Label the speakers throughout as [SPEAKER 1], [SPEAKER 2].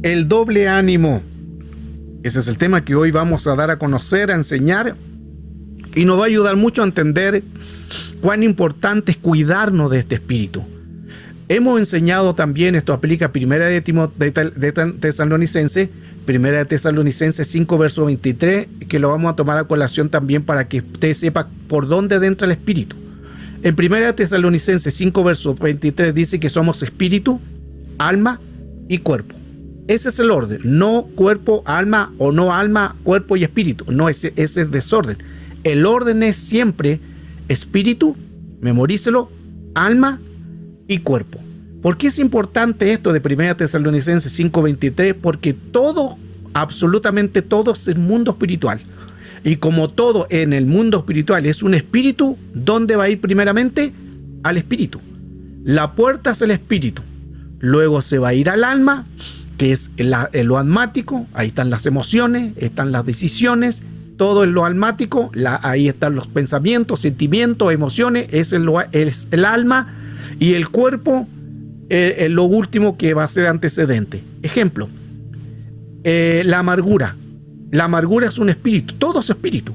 [SPEAKER 1] El doble ánimo. Ese es el tema que hoy vamos a dar a conocer, a enseñar, y nos va a ayudar mucho a entender cuán importante es cuidarnos de este espíritu. Hemos enseñado también, esto aplica a Primera de Tesalonicenses, Primera de Tesalonicenses 5, verso 23, que lo vamos a tomar a colación también para que usted sepa por dónde entra el espíritu. En Primera de Tesalonicenses 5, verso 23 dice que somos espíritu, alma y cuerpo. Ese es el orden, no cuerpo, alma, o no alma, cuerpo y espíritu. No, ese es desorden. El orden es siempre espíritu, memorícelo, alma y cuerpo. ¿Por qué es importante esto de 1 Tesalonicenses 5:23? Porque todo, absolutamente todo es el mundo espiritual. Y como todo en el mundo espiritual es un espíritu, ¿dónde va a ir primeramente? Al espíritu. La puerta es el espíritu. Luego se va a ir al alma, que es lo almático. Ahí están las emociones, están las decisiones, todo es lo almático. Ahí están los pensamientos, sentimientos, emociones, es el alma. Y el cuerpo es lo último que va a ser antecedente. Ejemplo, la amargura. La amargura es un espíritu, todo es espíritu.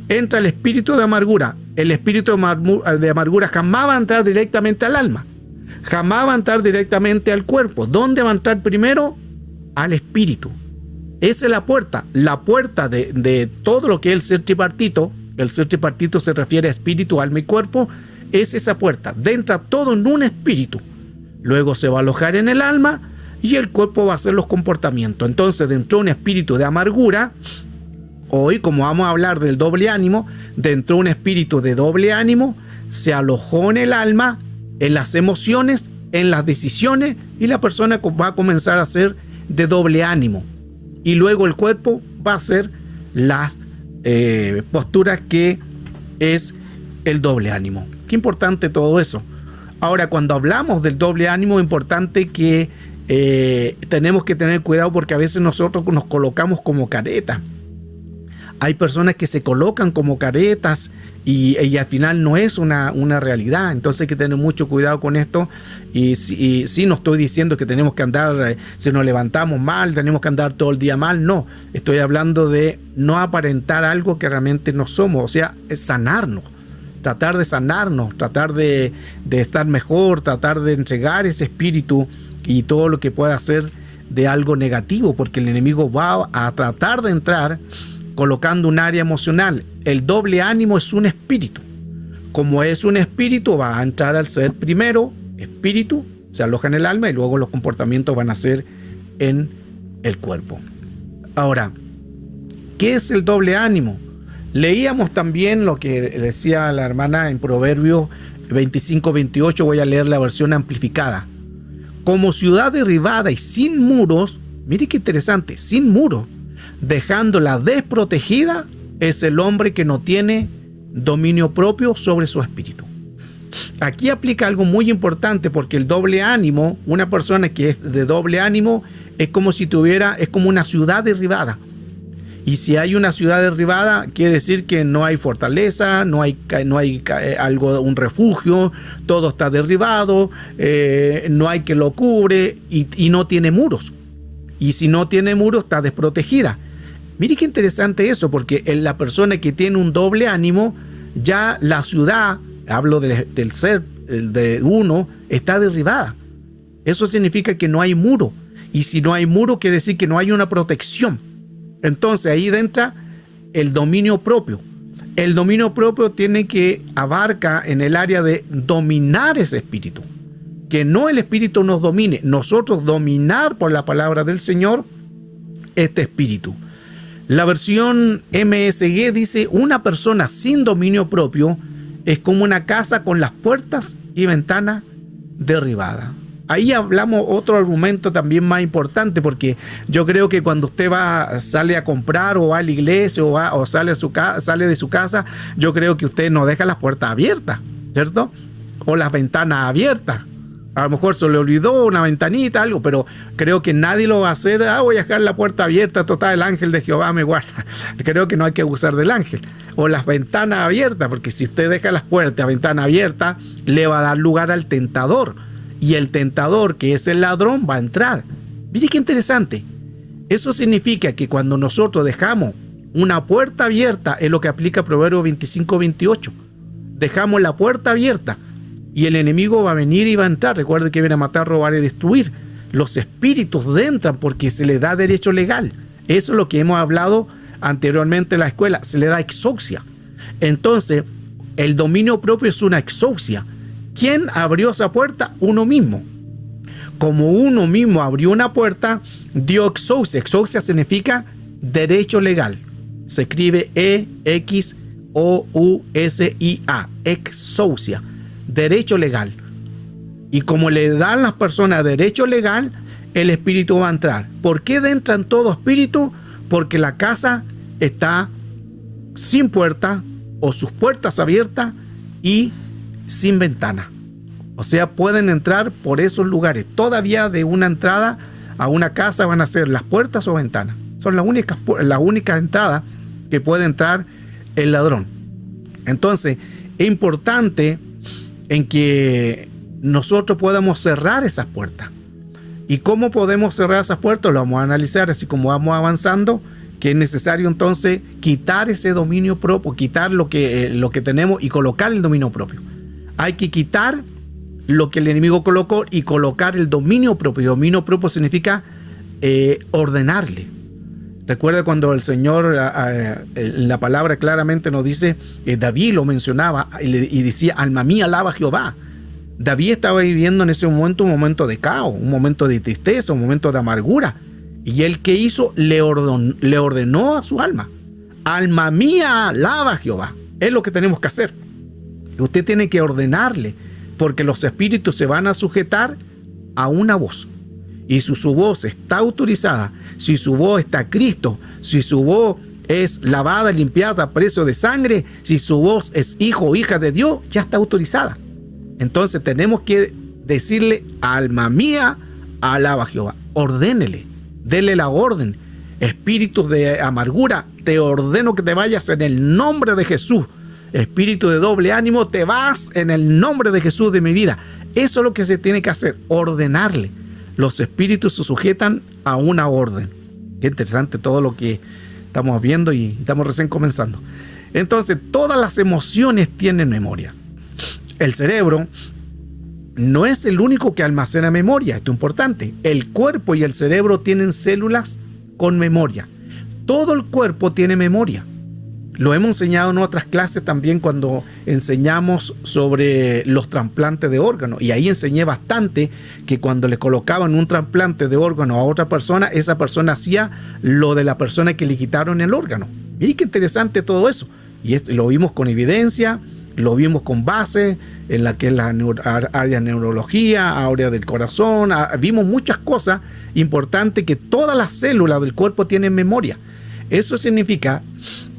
[SPEAKER 1] Entra el espíritu de amargura. El espíritu de amargura jamás va a entrar directamente al alma. Jamás va a entrar directamente al cuerpo. ¿Dónde va a entrar primero? Al espíritu. Esa es la puerta. La puerta de todo lo que es el ser tripartito. El ser tripartito se refiere a espíritu, alma y cuerpo. Es esa puerta. Entra todo en un espíritu. Luego se va a alojar en el alma y el cuerpo va a hacer los comportamientos. Entonces, dentro de un espíritu de amargura, hoy, como vamos a hablar del doble ánimo, dentro de un espíritu de doble ánimo, se alojó en el alma, en las emociones, en las decisiones, y la persona va a comenzar a ser de doble ánimo. Y luego el cuerpo va a hacer las posturas que es el doble ánimo. Qué importante todo eso. Ahora, cuando hablamos del doble ánimo, es importante que tenemos que tener cuidado, porque a veces nosotros nos colocamos como careta. Hay personas que se colocan como caretas y al final no es una realidad. Entonces hay que tener mucho cuidado con esto. Y sí, no estoy diciendo que tenemos que andar, si nos levantamos mal, tenemos que andar todo el día mal. No, estoy hablando de no aparentar algo que realmente no somos. O sea, es sanarnos. Tratar de sanarnos, tratar de estar mejor, tratar de entregar ese espíritu y todo lo que pueda ser de algo negativo, porque el enemigo va a tratar de entrar colocando un área emocional. El doble ánimo es un espíritu. Como es un espíritu, va a entrar al ser primero, espíritu, se aloja en el alma y luego los comportamientos van a ser en el cuerpo. Ahora, ¿qué es el doble ánimo? Leíamos también lo que decía la hermana en Proverbios 25-28, voy a leer la versión amplificada. Como ciudad derribada y sin muros, mire qué interesante, sin muros, dejándola desprotegida, es el hombre que no tiene dominio propio sobre su espíritu. Aquí aplica algo muy importante, porque el doble ánimo, una persona que es de doble ánimo, es como si es como una ciudad derribada. Y si hay una ciudad derribada, quiere decir que no hay fortaleza, no hay un refugio, todo está derribado, no hay que lo cubre y no tiene muros. Y si no tiene muros, está desprotegida. Mire qué interesante eso, porque la persona que tiene un doble ánimo, ya la ciudad, hablo del ser, de uno, está derribada. Eso significa que no hay muro. Y si no hay muro, quiere decir que no hay una protección. Entonces ahí entra el dominio propio. El dominio propio tiene que abarca en el área de dominar ese espíritu. Que no el espíritu nos domine, nosotros dominar por la palabra del Señor este espíritu. La versión MSG dice: una persona sin dominio propio es como una casa con las puertas y ventanas derribadas. Ahí hablamos otro argumento también más importante, porque yo creo que cuando usted sale a comprar o va a la iglesia o sale de su casa, yo creo que usted no deja las puertas abiertas, ¿cierto? O las ventanas abiertas. A lo mejor se le olvidó una ventanita, algo, pero creo que nadie lo va a hacer. Voy a dejar la puerta abierta, total, el ángel de Jehová me guarda. Creo que no hay que abusar del ángel. O las ventanas abiertas, porque si usted deja las puertas, ventanas abiertas, le va a dar lugar al tentador. Y el tentador, que es el ladrón, va a entrar. Mire qué interesante. Eso significa que cuando nosotros dejamos una puerta abierta, es lo que aplica Proverbios 25-28. Dejamos la puerta abierta y el enemigo va a venir y va a entrar. Recuerde que viene a matar, robar y destruir. Los espíritus entran porque se le da derecho legal. Eso es lo que hemos hablado anteriormente en la escuela. Se le da exousia. Entonces, el dominio propio es una exousia. ¿Quién abrió esa puerta? Uno mismo. Como uno mismo abrió una puerta, dio exousia. Exousia significa derecho legal. Se escribe E-X-O-U-S-I-A. Exousia. Derecho legal. Y como le dan las personas derecho legal, el espíritu va a entrar. ¿Por qué entra en todo espíritu? Porque la casa está sin puerta o sus puertas abiertas y sin ventana. O sea, pueden entrar por esos lugares. Todavía de una entrada a una casa van a ser las puertas o ventanas. Son las únicas entradas que puede entrar el ladrón. Entonces, es importante en que nosotros podamos cerrar esas puertas. ¿Y cómo podemos cerrar esas puertas? Lo vamos a analizar así como vamos avanzando, que es necesario entonces quitar ese dominio propio, quitar lo que tenemos y colocar el dominio propio. Hay que quitar lo que el enemigo colocó y colocar el dominio propio. Y dominio propio significa ordenarle. Recuerda cuando el Señor, la palabra claramente nos dice, David lo mencionaba y decía, alma mía, alaba a Jehová. David estaba viviendo en ese momento un momento de caos, un momento de tristeza, un momento de amargura. Y él, ¿qué hizo? Le ordenó a su alma. Alma mía, alaba a Jehová. Es lo que tenemos que hacer. Usted tiene que ordenarle, porque los espíritus se van a sujetar a una voz. Y si su voz está autorizada, si su voz está Cristo, si su voz es lavada, limpiada a precio de sangre, si su voz es hijo o hija de Dios, ya está autorizada. Entonces tenemos que decirle, alma mía, alaba a Jehová. Ordénele, dele la orden. Espíritus de amargura, te ordeno que te vayas en el nombre de Jesús. Espíritu de doble ánimo, te vas en el nombre de Jesús de mi vida. Eso es lo que se tiene que hacer, ordenarle. Los espíritus se sujetan a una orden. Qué interesante todo lo que estamos viendo y estamos recién comenzando. Entonces, todas las emociones tienen memoria. El cerebro no es el único que almacena memoria, esto es importante. El cuerpo y el cerebro tienen células con memoria. Todo el cuerpo tiene memoria. Lo hemos enseñado en otras clases también cuando enseñamos sobre los trasplantes de órganos. Y ahí enseñé bastante que cuando le colocaban un trasplante de órgano a otra persona, esa persona hacía lo de la persona que le quitaron el órgano. Miren qué interesante todo eso. Y esto lo vimos con evidencia, lo vimos con base en la que es la área de neurología, área del corazón. Vimos muchas cosas importantes, que todas las células del cuerpo tienen memoria. Eso significa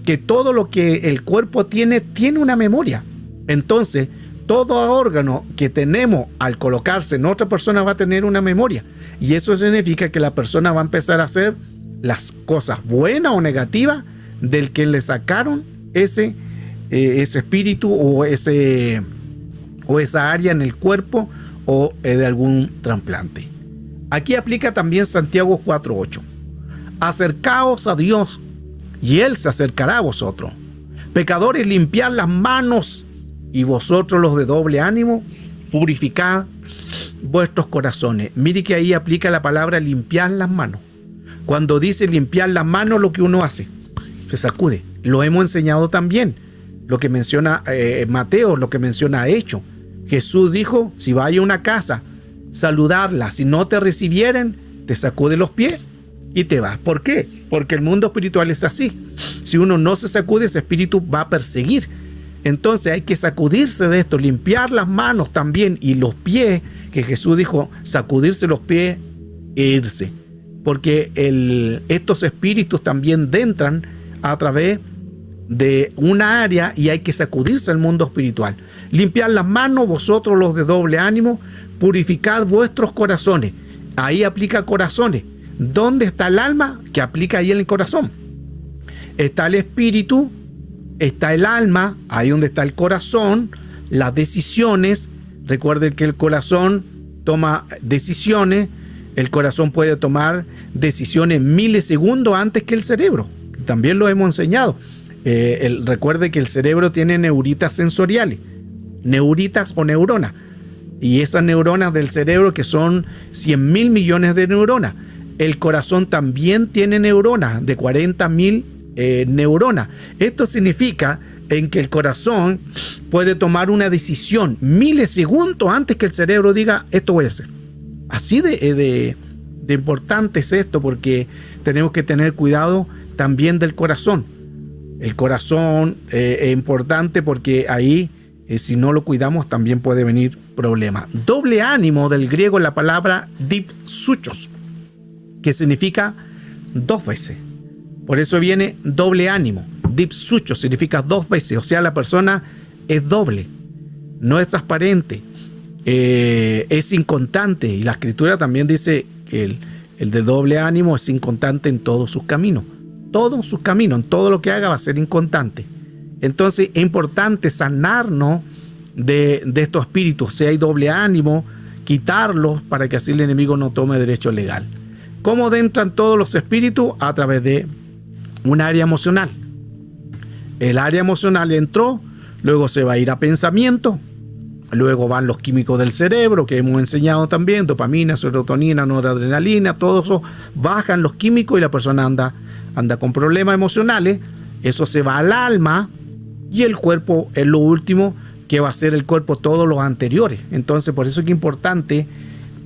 [SPEAKER 1] que todo lo que el cuerpo tiene una memoria. Entonces, todo órgano que tenemos al colocarse en otra persona va a tener una memoria. Y eso significa que la persona va a empezar a hacer las cosas buenas o negativas del que le sacaron ese espíritu o esa área en el cuerpo o de algún trasplante. Aquí aplica también Santiago 4:8. Acercaos a Dios y Él se acercará a vosotros. Pecadores, limpiad las manos, y vosotros los de doble ánimo, purificad vuestros corazones. Mire que ahí aplica la palabra limpiar las manos. Cuando dice limpiar las manos, lo que uno hace, se sacude. Lo hemos enseñado también. Lo que menciona Mateo, lo que menciona Hechos. Jesús dijo, si vaya a una casa, saludarla, si no te recibieren, te sacude los pies y te vas. ¿Por qué? Porque el mundo espiritual es así. Si uno no se sacude, ese espíritu va a perseguir. Entonces hay que sacudirse de esto, limpiar las manos también y los pies, que Jesús dijo, sacudirse los pies e irse. Porque estos espíritus también entran a través de una área y hay que sacudirse al mundo espiritual. Limpiad las manos, vosotros los de doble ánimo, purificad vuestros corazones. Ahí aplica corazones. ¿Dónde está el alma? Que aplica ahí en el corazón. Está el espíritu, está el alma, ahí donde está el corazón, las decisiones. Recuerden que el corazón toma decisiones, El corazón puede tomar decisiones milisegundos antes que el cerebro. También lo hemos enseñado. Recuerde que el cerebro tiene neuritas sensoriales, neuritas o neuronas. Y esas neuronas del cerebro, que son 100.000 millones de neuronas. El corazón también tiene neuronas, de 40.000 neuronas. Esto significa en que el corazón puede tomar una decisión milisegundos antes que el cerebro diga, esto voy a hacer. Así de importante es esto, porque tenemos que tener cuidado también del corazón. El corazón es importante porque ahí, si no lo cuidamos, también puede venir problema. Doble ánimo, del griego la palabra dipsuchos, que significa dos veces. Por eso viene doble ánimo. Dipsuchos significa dos veces, o sea, la persona es doble, no es transparente, es inconstante. Y la escritura también dice que el de doble ánimo es inconstante en todos sus caminos. Todos sus caminos, en todo lo que haga va a ser inconstante. Entonces es importante sanarnos de estos espíritus. Si hay doble ánimo, quitarlos para que así el enemigo no tome derecho legal. ¿Cómo entran todos los espíritus? A través de un área emocional. El área emocional entró, luego se va a ir a pensamiento, luego van los químicos del cerebro que hemos enseñado también, dopamina, serotonina, noradrenalina, todo eso, bajan los químicos y la persona anda con problemas emocionales. Eso se va al alma y el cuerpo es lo último que va a hacer el cuerpo, todos los anteriores. Entonces, por eso es que es importante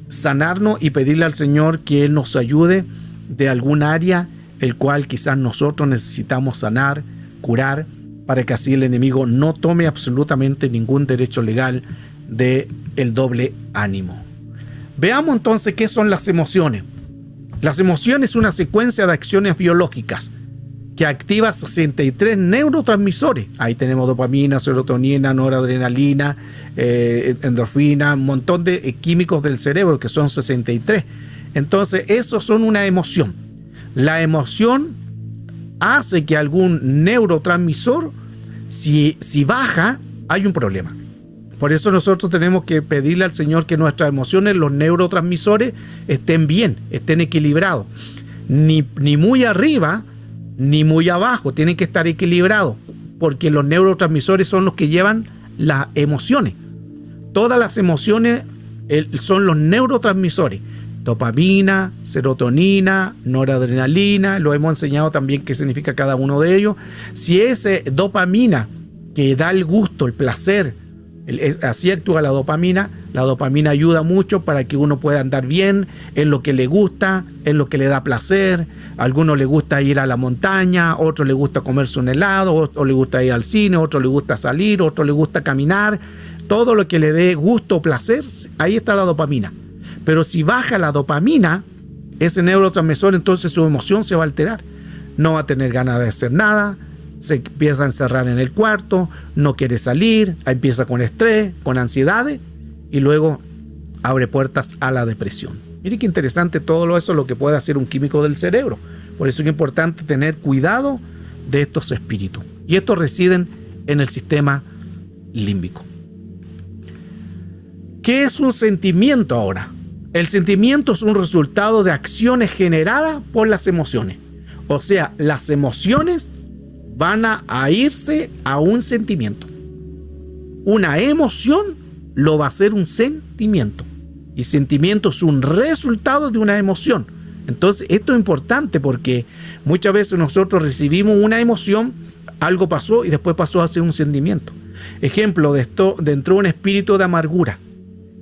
[SPEAKER 1] sanarnos y pedirle al Señor que Él nos ayude de algún área el cual quizás nosotros necesitamos sanar, curar, para que así el enemigo no tome absolutamente ningún derecho legal del doble ánimo. Veamos entonces qué son las emociones. Las emociones son una secuencia de acciones biológicas que activa 63 neurotransmisores. Ahí tenemos dopamina, serotonina, noradrenalina, endorfina, un montón de químicos del cerebro que son 63. Entonces, esos son una emoción. La emoción hace que algún neurotransmisor, si baja, hay un problema. Por eso nosotros tenemos que pedirle al Señor que nuestras emociones, los neurotransmisores, estén bien, estén equilibrados. Ni muy arriba, ni muy abajo, tienen que estar equilibrados, porque los neurotransmisores son los que llevan las emociones. Todas las emociones son los neurotransmisores. Dopamina, serotonina, noradrenalina, lo hemos enseñado también qué significa cada uno de ellos. Si ese dopamina que da el gusto, el placer, así actúa la dopamina ayuda mucho para que uno pueda andar bien en lo que le gusta, en lo que le da placer. A algunos le gusta ir a la montaña, a otros le gusta comerse un helado, a otros le gusta ir al cine, a otros le gusta salir, a otros le gusta caminar. Todo lo que le dé gusto o placer, ahí está la dopamina. Pero si baja la dopamina, ese neurotransmisor, entonces su emoción se va a alterar. No va a tener ganas de hacer nada, se empieza a encerrar en el cuarto, no quiere salir, empieza con estrés, con ansiedades y luego abre puertas a la depresión. Mire qué interesante todo eso, lo que puede hacer un químico del cerebro. Por eso es importante tener cuidado de estos espíritus. Y estos residen en el sistema límbico. ¿Qué es un sentimiento ahora? El sentimiento es un resultado de acciones generadas por las emociones. O sea, las emociones van a irse a un sentimiento. Una emoción lo va a hacer un sentimiento. Y sentimiento es un resultado de una emoción. Entonces, esto es importante porque muchas veces nosotros recibimos una emoción, algo pasó y después pasó a ser un sentimiento. Ejemplo de esto, entró un espíritu de amargura.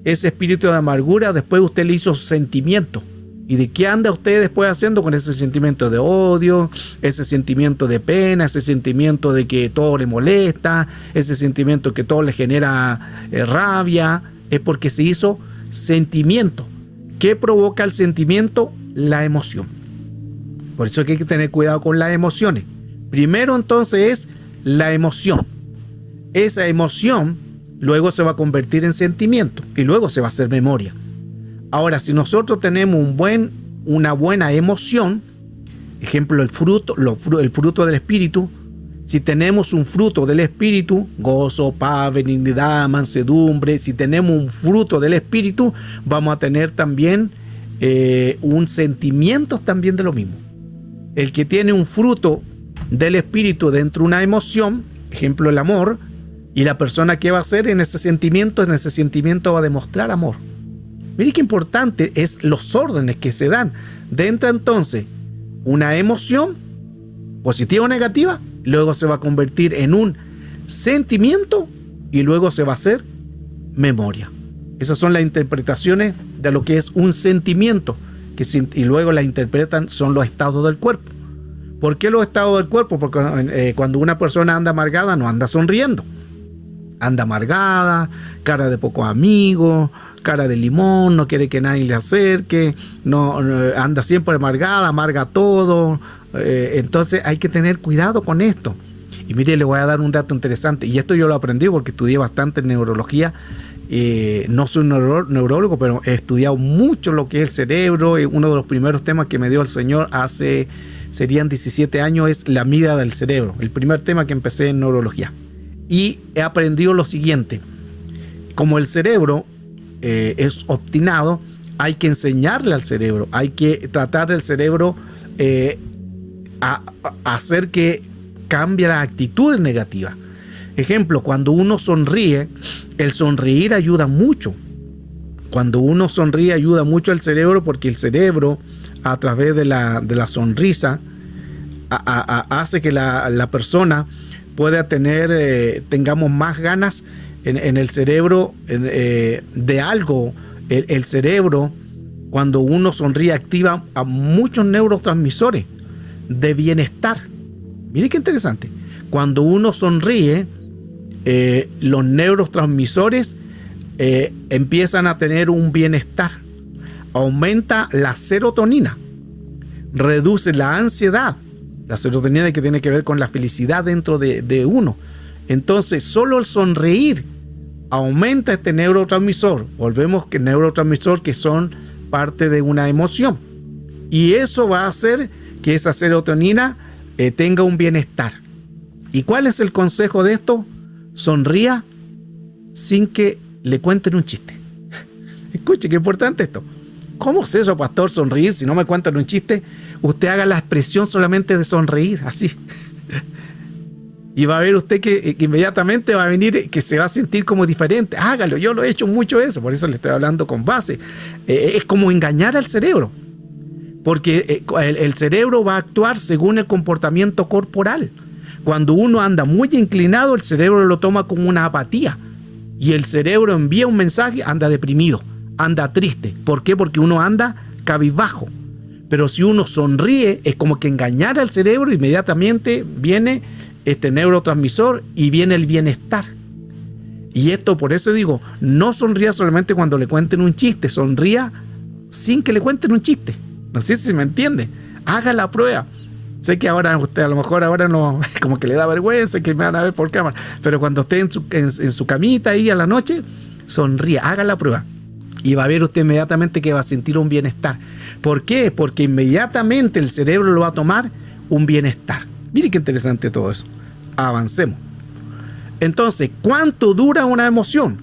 [SPEAKER 1] Ese espíritu de amargura después usted le hizo sentimiento. ¿Y de qué anda usted después haciendo con ese sentimiento de odio, ese sentimiento de pena, ese sentimiento de que todo le molesta, ese sentimiento que todo le genera rabia? Es porque se hizo sentimiento. ¿Qué provoca el sentimiento? La emoción. Por eso hay que tener cuidado con las emociones. Primero entonces es la emoción. Esa emoción luego se va a convertir en sentimiento y luego se va a hacer memoria. Ahora, si nosotros tenemos una buena emoción, ejemplo, el fruto del espíritu, si tenemos un fruto del espíritu, gozo, paz, benignidad, mansedumbre, si tenemos un fruto del espíritu, vamos a tener también un sentimiento también de lo mismo. El que tiene un fruto del espíritu dentro de una emoción, ejemplo el amor, y la persona que va a hacer en ese sentimiento va a demostrar amor. Mire qué importante es los órdenes que se dan. Dentro entonces una emoción positiva o negativa, luego se va a convertir en un sentimiento y luego se va a hacer memoria. Esas son las interpretaciones de lo que es un sentimiento, y luego la interpretan son los estados del cuerpo. ¿Por qué los estados del cuerpo? Porque cuando una persona anda amargada no anda sonriendo. Anda amargada, cara de pocos amigos, cara de limón, no quiere que nadie le acerque, no, anda siempre amargada, amarga todo. Entonces hay que tener cuidado con esto. Y mire, le voy a dar un dato interesante, y esto yo lo aprendí porque estudié bastante en neurología. No soy un neurólogo, pero he estudiado mucho lo que es el cerebro. Uno de los primeros temas que me dio el Señor serían 17 años, es la amígdala del cerebro, el primer tema que empecé en neurología. Y he aprendido lo siguiente: como el cerebro es obstinado, hay que enseñarle al cerebro, hay que tratar del cerebro a hacer que cambie la actitud negativa. Ejemplo, cuando uno sonríe, el sonreír ayuda mucho. Cuando uno sonríe ayuda mucho al cerebro, porque el cerebro, a través de la sonrisa, hace que la persona pueda tengamos más ganas en el cerebro de algo. El cerebro, cuando uno sonríe, activa a muchos neurotransmisores de bienestar. Mire qué interesante. Cuando uno sonríe, los neurotransmisores empiezan a tener un bienestar. Aumenta la serotonina, reduce la ansiedad. La serotonina que tiene que ver con la felicidad dentro de uno. Entonces, solo el sonreír aumenta este neurotransmisor. Volvemos que neurotransmisor que son parte de una emoción. Y eso va a hacer que esa serotonina tenga un bienestar. ¿Y cuál es el consejo de esto? Sonría sin que le cuenten un chiste. Escuche, qué importante esto. ¿Cómo es eso, pastor, sonreír si no me cuentan un chiste? Usted haga la expresión solamente de sonreír, así. Y va a ver usted que inmediatamente va a venir, que se va a sentir como diferente. Hágalo, yo lo he hecho mucho eso, por eso le estoy hablando con base. Es como engañar al cerebro. Porque el cerebro va a actuar según el comportamiento corporal. Cuando uno anda muy inclinado, el cerebro lo toma como una apatía. Y el cerebro envía un mensaje: anda deprimido, anda triste. ¿Por qué? Porque uno anda cabizbajo. Pero si uno sonríe, es como que engañar al cerebro, inmediatamente viene este neurotransmisor y viene el bienestar. Y esto, por eso digo, no sonría solamente cuando le cuenten un chiste, sonría sin que le cuenten un chiste. No sé si me entiende. Haga la prueba. Sé que ahora usted a lo mejor ahora no, como que le da vergüenza, que me van a ver por cámara, pero cuando esté en su camita ahí a la noche, sonría, haga la prueba. Y va a ver usted inmediatamente que va a sentir un bienestar. ¿Por qué? Porque inmediatamente el cerebro lo va a tomar un bienestar. Mire qué interesante todo eso. Avancemos. Entonces, ¿cuánto dura una emoción?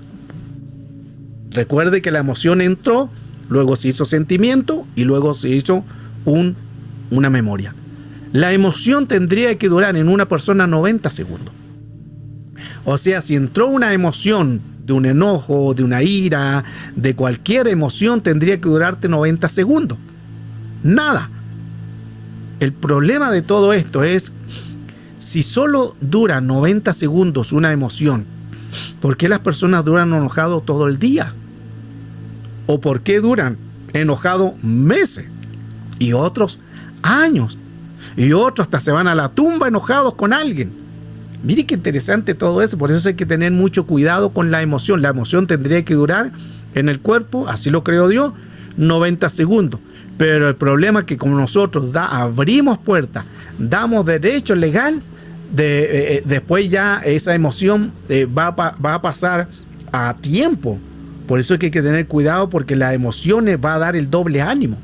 [SPEAKER 1] Recuerde que la emoción entró, luego se hizo sentimiento y luego se hizo una memoria. La emoción tendría que durar en una persona 90 segundos. O sea, si entró una emoción de un enojo, de una ira, de cualquier emoción, tendría que durarte 90 segundos. Nada. El problema de todo esto es, si solo dura 90 segundos una emoción, ¿por qué las personas duran enojados todo el día? ¿O por qué duran enojados meses? Y otros años. Y otros hasta se van a la tumba enojados con alguien. Mire qué interesante todo eso. Por eso hay que tener mucho cuidado con la emoción. La emoción tendría que durar en el cuerpo, así lo creó Dios, 90 segundos. Pero el problema es que como nosotros abrimos puertas, damos derecho legal, después ya esa emoción va a pasar a tiempo. Por eso es que hay que tener cuidado, porque las emociones va a dar el doble ánimo.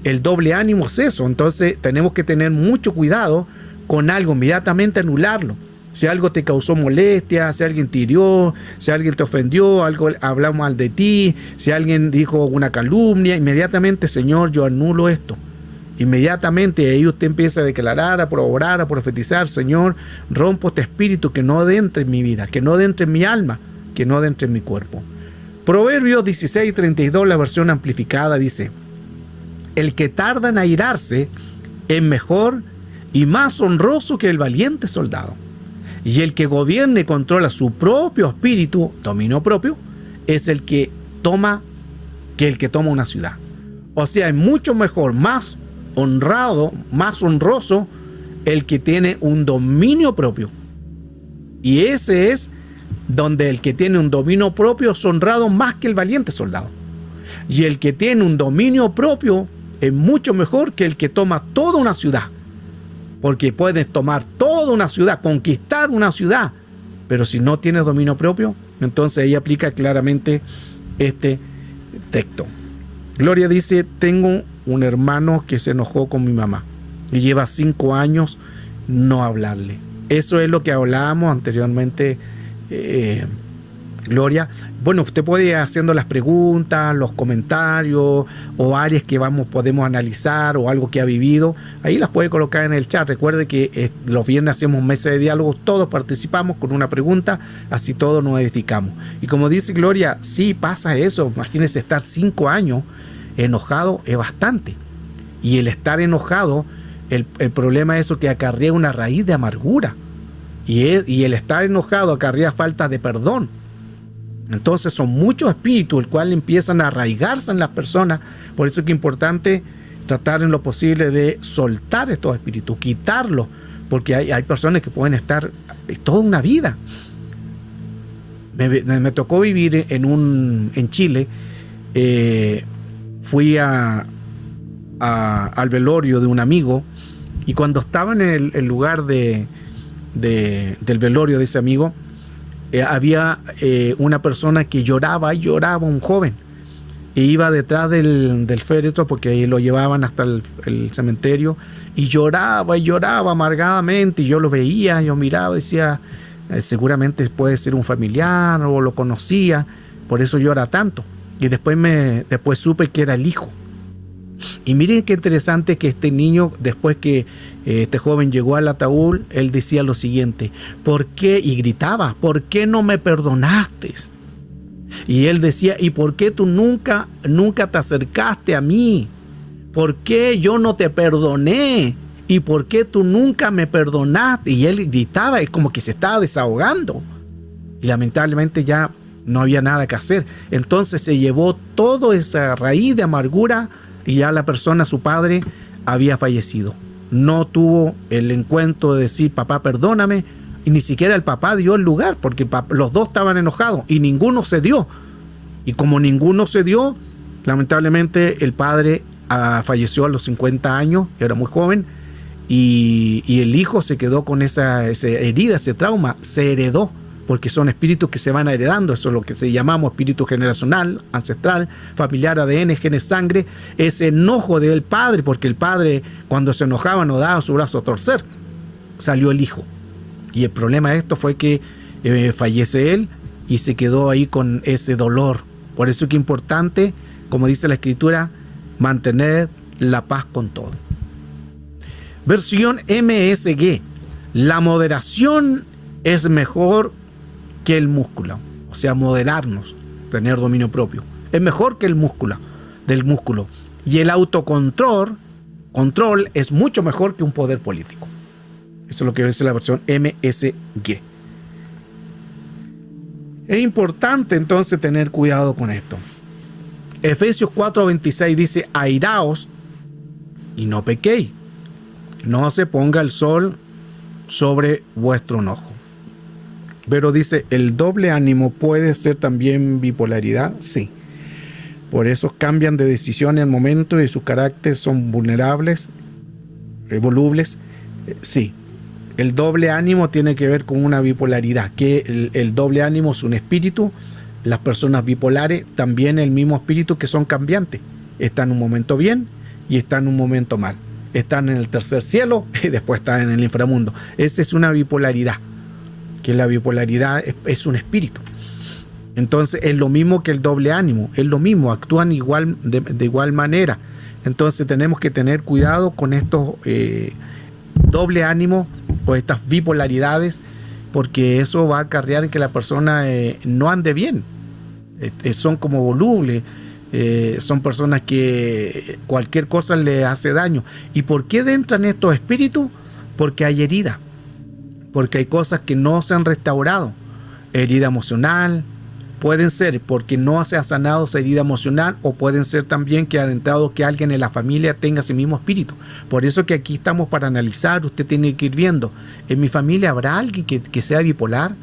[SPEAKER 1] El doble ánimo es eso. Entonces tenemos que tener mucho cuidado con algo, inmediatamente anularlo. Si algo te causó molestia, si alguien te hirió, si alguien te ofendió, algo habló mal de ti, si alguien dijo una calumnia, inmediatamente, Señor, yo anulo esto. Inmediatamente ahí usted empieza a declarar, a orar, a profetizar, Señor, rompo este espíritu que no entre en mi vida, que no entre en mi alma, que no entre en mi cuerpo. Proverbios 16:32, la versión amplificada, dice: el que tarda en airarse es mejor y más honroso que el valiente soldado. Y el que gobierna y controla su propio espíritu, dominio propio, es el que toma una ciudad. O sea, es mucho mejor, más honrado, más honroso el que tiene un dominio propio. Y ese es donde el que tiene un dominio propio es honrado más que el valiente soldado. Y el que tiene un dominio propio es mucho mejor que el que toma toda una ciudad. Porque puedes tomar toda una ciudad, conquistar una ciudad, pero si no tienes dominio propio, entonces ahí aplica claramente este texto. Gloria dice: tengo un hermano que se enojó con mi mamá y lleva 5 años no hablarle. Eso es lo que hablábamos anteriormente, Gloria. Bueno, usted puede ir haciendo las preguntas, los comentarios o áreas que podemos analizar o algo que ha vivido. Ahí las puede colocar en el chat. Recuerde que los viernes hacemos mesas de diálogo, todos participamos con una pregunta, así todos nos edificamos. Y como dice Gloria, sí pasa eso. Imagínense estar 5 años enojado, es bastante. Y el estar enojado, el problema es eso, que acarrea una raíz de amargura. Y el estar enojado acarrea falta de perdón. Entonces son muchos espíritus el cual empiezan a arraigarse en las personas. Por eso es que es importante tratar en lo posible de soltar estos espíritus, quitarlos, porque hay personas que pueden estar toda una vida. Me tocó vivir en Chile. Fui al velorio de un amigo, y cuando estaba en el lugar del velorio de ese amigo, había una persona que lloraba, un joven, e iba detrás del féretro, porque ahí lo llevaban hasta el cementerio, y lloraba amargadamente, y yo lo veía, yo miraba, decía, seguramente puede ser un familiar, o lo conocía, por eso llora tanto. Y después supe que era el hijo. Y miren qué interesante que este niño, después que este joven llegó al ataúd, él decía lo siguiente: ¿por qué? Y gritaba: ¿por qué no me perdonaste? Y él decía: ¿y por qué tú nunca te acercaste a mí? ¿Por qué yo no te perdoné? ¿Y por qué tú nunca me perdonaste? Y él gritaba, es como que se estaba desahogando. Y lamentablemente ya no había nada que hacer. Entonces se llevó toda esa raíz de amargura, y ya la persona, su padre, había fallecido. No tuvo el encuentro de decir: papá, perdóname, y ni siquiera el papá dio el lugar, porque los dos estaban enojados y ninguno se dio. Y como ninguno se dio, lamentablemente el padre falleció a los 50 años, era muy joven, y el hijo se quedó con esa herida, ese trauma, se heredó, porque son espíritus que se van heredando. Eso es lo que se llamamos espíritu generacional, ancestral, familiar, ADN, genes, sangre. Ese enojo del padre, porque el padre cuando se enojaba no daba su brazo a torcer, salió el hijo. Y el problema de esto fue que fallece él y se quedó ahí con ese dolor. Por eso es que es importante, como dice la Escritura, mantener la paz con todo. Versión MSG: la moderación es mejor que el músculo. O sea, moderarnos, tener dominio propio, es mejor que el músculo. Y el autocontrol es mucho mejor que un poder político. Eso es lo que dice la versión MSG. Es importante entonces tener cuidado con esto. Efesios 4:26 dice: airaos y no pequéis, no se ponga el sol sobre vuestro enojo. Pero dice: ¿el doble ánimo puede ser también bipolaridad? Sí. Por eso cambian de decisión en el momento y sus caracteres son vulnerables, volubles. Sí. El doble ánimo tiene que ver con una bipolaridad, que el doble ánimo es un espíritu. Las personas bipolares también el mismo espíritu, que son cambiantes. Están en un momento bien y están en un momento mal. Están en el tercer cielo y después están en el inframundo. Esa es una bipolaridad. que la bipolaridad es un espíritu. Entonces es lo mismo que el doble ánimo, es lo mismo, actúan igual, de igual manera. Entonces tenemos que tener cuidado con estos doble ánimo o estas bipolaridades, porque eso va a acarrear que la persona no ande bien. Son como volubles, son personas que cualquier cosa le hace daño. ¿Y por qué entran estos espíritus? Porque hay herida, porque hay cosas que no se han restaurado, herida emocional. Pueden ser porque no se ha sanado esa herida emocional, o pueden ser también que ha adentrado que alguien en la familia tenga ese mismo espíritu. Por eso que aquí estamos para analizar. Usted tiene que ir viendo, ¿en mi familia habrá alguien que sea bipolar?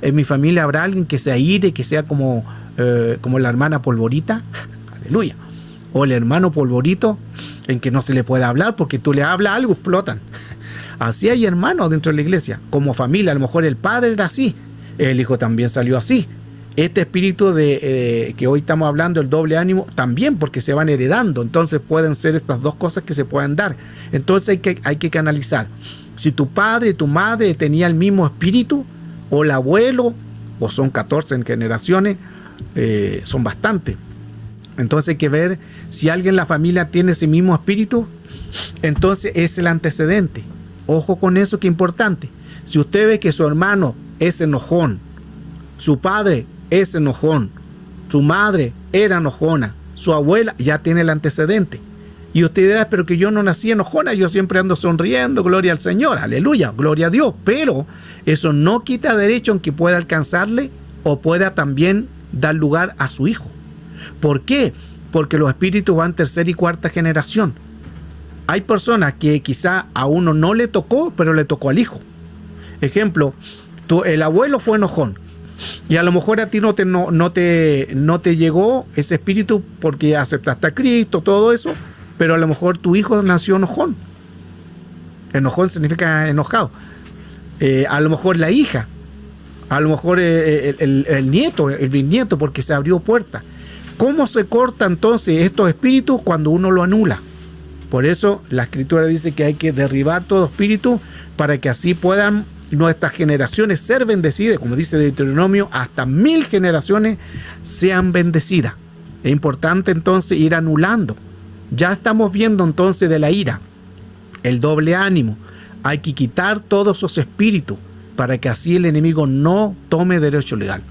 [SPEAKER 1] ¿En mi familia habrá alguien que se aire, que sea como la hermana Polvorita? Aleluya. O el hermano Polvorito, en que no se le puede hablar porque tú le hablas algo, explotan. Así hay hermanos dentro de la iglesia, como familia. A lo mejor el padre era así, el hijo también salió así. Este espíritu que hoy estamos hablando, el doble ánimo, también, porque se van heredando. Entonces pueden ser estas dos cosas que se pueden dar. Entonces hay que canalizar. Si tu padre y tu madre tenía el mismo espíritu, o el abuelo, o son 14 en generaciones, son bastantes. Entonces hay que ver si alguien en la familia tiene ese mismo espíritu, entonces es el antecedente. Ojo con eso, que es importante. Si usted ve que su hermano es enojón, su padre es enojón, su madre era enojona, su abuela, ya tiene el antecedente. Y usted dirá, pero que yo no nací enojona, yo siempre ando sonriendo, gloria al Señor, aleluya, gloria a Dios. Pero eso no quita derecho en que pueda alcanzarle o pueda también dar lugar a su hijo. ¿Por qué? Porque los espíritus van tercera y cuarta generación. Hay personas que quizá a uno no le tocó, pero le tocó al hijo. Ejemplo, el abuelo fue enojón, y a lo mejor a ti no te llegó ese espíritu porque aceptaste a Cristo, todo eso, pero a lo mejor tu hijo nació enojón. Enojón significa enojado. A lo mejor la hija, a lo mejor el nieto, el bisnieto, porque se abrió puerta. ¿Cómo se corta entonces estos espíritus? Cuando uno lo anula. Por eso la Escritura dice que hay que derribar todo espíritu, para que así puedan nuestras generaciones ser bendecidas, como dice Deuteronomio, hasta 1000 generaciones sean bendecidas. Es importante entonces ir anulando. Ya estamos viendo entonces de la ira, el doble ánimo. Hay que quitar todos esos espíritus para que así el enemigo no tome derecho legal.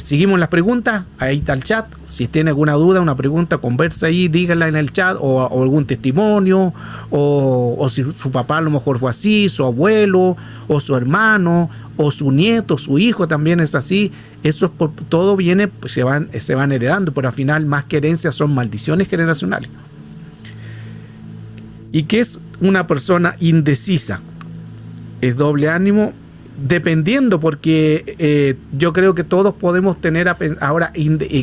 [SPEAKER 1] Seguimos las preguntas, ahí está el chat. Si tiene alguna duda, una pregunta, conversa ahí, dígala en el chat, o algún testimonio, o si su papá a lo mejor fue así, su abuelo, o su hermano, o su nieto, su hijo también es así. Eso es todo viene, pues se van heredando, pero al final más que herencias son maldiciones generacionales. ¿Y qué es una persona indecisa? Es doble ánimo. Dependiendo, porque yo creo que todos podemos tener ahora,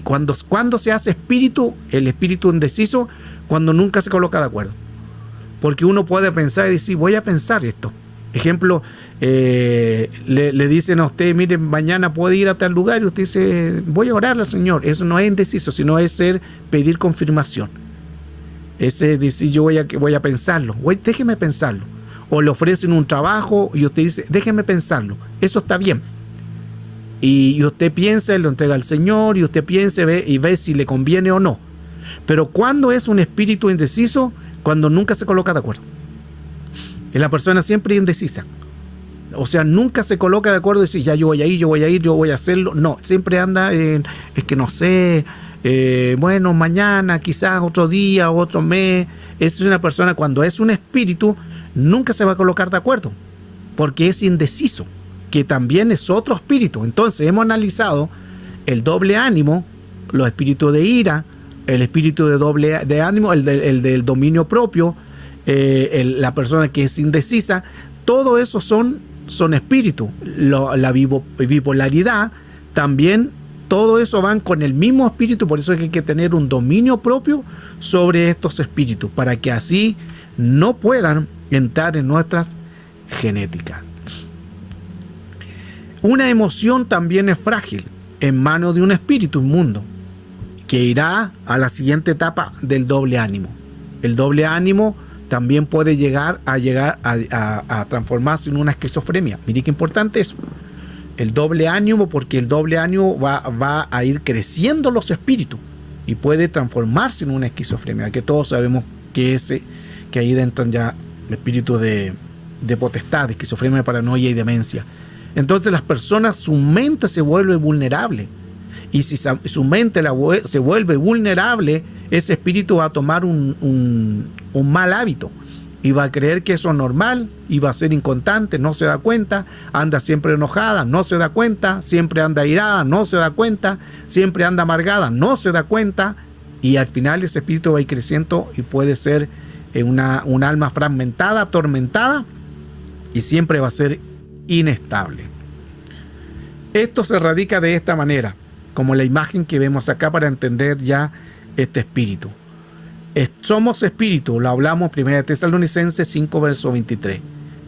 [SPEAKER 1] cuando se hace el espíritu indeciso, cuando nunca se coloca de acuerdo. Porque uno puede pensar y decir, voy a pensar esto. Ejemplo, le dicen a usted, mire, mañana puede ir a tal lugar, y usted dice, voy a orarle al Señor. Eso no es indeciso, sino es pedir confirmación. Ese decir, yo voy a pensarlo, déjeme pensarlo. O le ofrecen un trabajo y usted dice, déjeme pensarlo. Eso está bien. Y usted piensa, lo entrega al Señor, y usted piensa y ve si le conviene o no. Pero cuando es un espíritu indeciso, cuando nunca se coloca de acuerdo. Es la persona siempre indecisa. O sea, nunca se coloca de acuerdo y dice, ya yo voy a ir, yo voy a hacerlo. No, siempre anda es que no sé, bueno, mañana, quizás otro día, otro mes. Esa es una persona, cuando es un espíritu, nunca se va a colocar de acuerdo, porque es indeciso, que también es otro espíritu. Entonces hemos analizado el doble ánimo, los espíritus de ira, el espíritu de ánimo, el del dominio propio, la persona que es indecisa. Todo eso son espíritus. La bipolaridad también, todo eso van con el mismo espíritu. Por eso hay que tener un dominio propio sobre estos espíritus, para que así no puedan entrar en nuestras genéticas. Una emoción también es frágil en manos de un espíritu inmundo, que irá a la siguiente etapa del doble ánimo. El doble ánimo también puede llegar a transformarse en una esquizofrenia. Mire qué importante eso. El doble ánimo, porque el doble ánimo va a ir creciendo los espíritus y puede transformarse en una esquizofrenia, que todos sabemos que ahí entran ya espíritus de potestad, de esquizofrenia, de paranoia y demencia. Entonces las personas, su mente se vuelve vulnerable, y si su mente se vuelve vulnerable, ese espíritu va a tomar un mal hábito y va a creer que eso es normal y va a ser inconstante, no se da cuenta, anda siempre enojada, no se da cuenta, siempre anda irada, no se da cuenta, siempre anda amargada, no se da cuenta, y al final ese espíritu va a ir creciendo y puede ser un alma fragmentada, atormentada, y siempre va a ser inestable. Esto se radica de esta manera, como la imagen que vemos acá, para entender ya este espíritu. Somos espíritu, lo hablamos 1 Tesalonicenses 5, verso 23.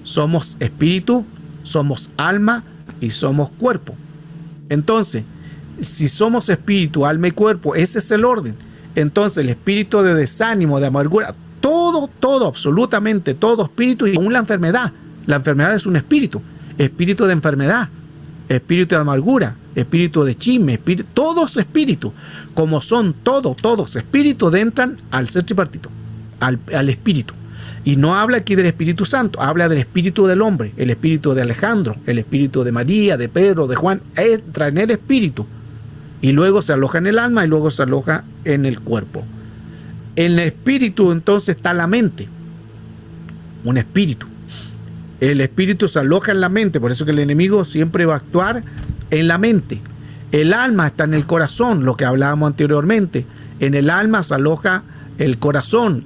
[SPEAKER 1] Somos espíritu, somos alma y somos cuerpo. Entonces, si somos espíritu, alma y cuerpo, ese es el orden. Entonces, el espíritu de desánimo, de amargura, todo, absolutamente todo espíritu, y aún la enfermedad. La enfermedad es un espíritu de enfermedad, espíritu de amargura, espíritu de chisme, todos espíritus, como son todos espíritus, entran al ser tripartito, al espíritu. Y no habla aquí del Espíritu Santo, habla del espíritu del hombre, el espíritu de Alejandro, el espíritu de María, de Pedro, de Juan, entra en el espíritu y luego se aloja en el alma y luego se aloja en el cuerpo. En el espíritu entonces está la mente, un espíritu. El espíritu se aloja en la mente, por eso que el enemigo siempre va a actuar en la mente. El alma está en el corazón, lo que hablábamos anteriormente. En el alma se aloja el corazón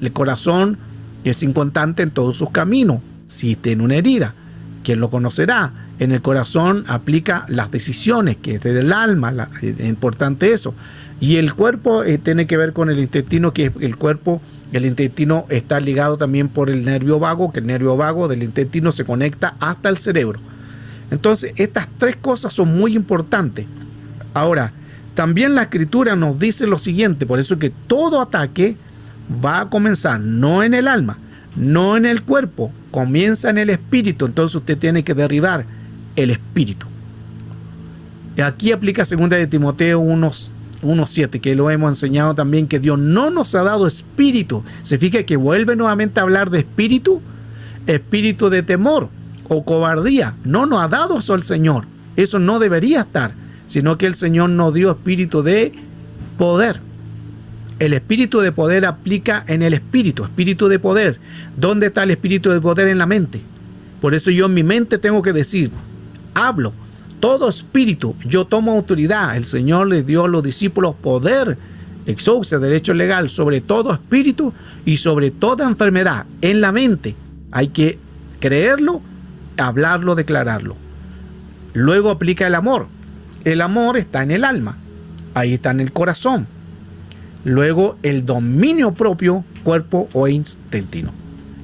[SPEAKER 1] es inconstante en todos sus caminos. Si tiene una herida, ¿quién lo conocerá? En el corazón aplica las decisiones, que es del alma, es importante eso. Y el cuerpo tiene que ver con el intestino, que el intestino está ligado también por el nervio vago, que el nervio vago del intestino se conecta hasta el cerebro. Entonces, estas tres cosas son muy importantes. Ahora, también la Escritura nos dice lo siguiente, por eso que todo ataque va a comenzar no en el alma, no en el cuerpo, comienza en el espíritu. Entonces usted tiene que derribar el espíritu. Y aquí aplica 2 de Timoteo 1:7, que lo hemos enseñado también, que Dios no nos ha dado espíritu. Se fija que vuelve nuevamente a hablar de espíritu de temor o cobardía. No nos ha dado eso el Señor. Eso no debería estar, sino que el Señor nos dio espíritu de poder. El espíritu de poder aplica en el espíritu de poder. ¿Dónde está el espíritu de poder? En la mente. Por eso yo en mi mente tengo que decir, hablo. Todo espíritu, yo tomo autoridad. El Señor le dio a los discípulos poder, exousia, derecho legal, sobre todo espíritu y sobre toda enfermedad. En la mente hay que creerlo, hablarlo, declararlo. Luego aplica el amor. El amor está en el alma, ahí está en el corazón. Luego el dominio propio, cuerpo o intestino.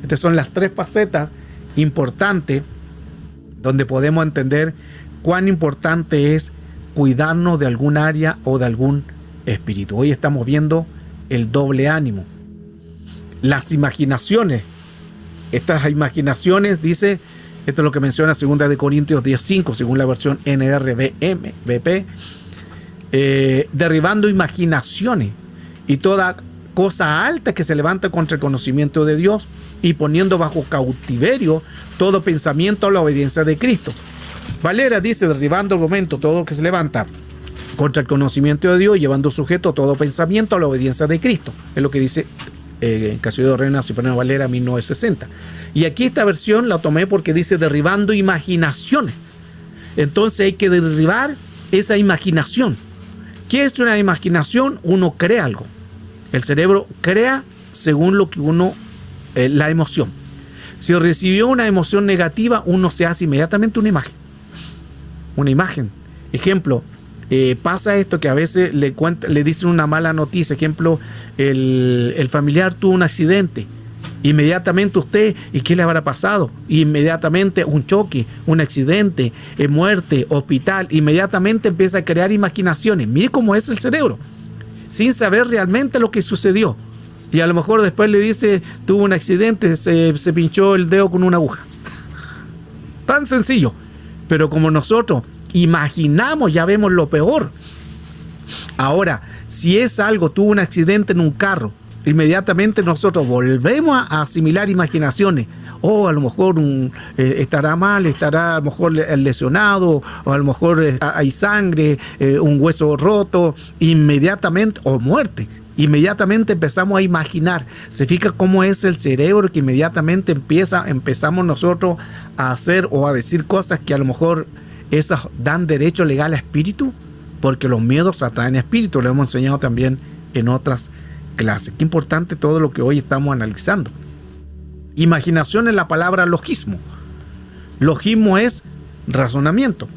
[SPEAKER 1] Estas son las tres facetas importantes donde podemos entender cuán importante es cuidarnos de algún área o de algún espíritu. Hoy estamos viendo el doble ánimo. Las imaginaciones. Estas imaginaciones, dice, esto es lo que menciona 2 de Corintios 10:5, según la versión NRVP, derribando imaginaciones y toda cosa alta que se levanta contra el conocimiento de Dios y poniendo bajo cautiverio todo pensamiento a la obediencia de Cristo. Valera dice, derribando argumento todo lo que se levanta contra el conocimiento de Dios, llevando sujeto todo pensamiento a la obediencia de Cristo. Es lo que dice Casio Reina Cipriano Valera 1960. Y aquí esta versión la tomé porque dice derribando imaginaciones. Entonces hay que derribar esa imaginación. ¿Qué es una imaginación? Uno crea algo. El cerebro crea según lo que uno, la emoción. Si recibió una emoción negativa, uno se hace inmediatamente una imagen. Una imagen. Ejemplo, pasa esto que a veces le dicen una mala noticia. Ejemplo, el familiar tuvo un accidente. Inmediatamente usted, ¿y qué le habrá pasado? Inmediatamente un choque, un accidente, muerte, hospital. Inmediatamente empieza a crear imaginaciones. Mire cómo es el cerebro, sin saber realmente lo que sucedió. Y a lo mejor después le dice, tuvo un accidente, se pinchó el dedo con una aguja. Tan sencillo. Pero como nosotros imaginamos, ya vemos lo peor. Ahora, si es algo, tuvo un accidente en un carro, inmediatamente nosotros volvemos a asimilar imaginaciones. A lo mejor estará mal, estará a lo mejor lesionado, o a lo mejor hay sangre, un hueso roto, inmediatamente, o muerte. Inmediatamente empezamos a imaginar. Se fija cómo es el cerebro, que inmediatamente empezamos nosotros a hacer o a decir cosas que a lo mejor esas dan derecho legal a espíritu, porque los miedos atraen espíritu. Lo hemos enseñado también en otras clases. Qué importante todo lo que hoy estamos analizando. Imaginación es la palabra logismo. Logismo es razonamiento,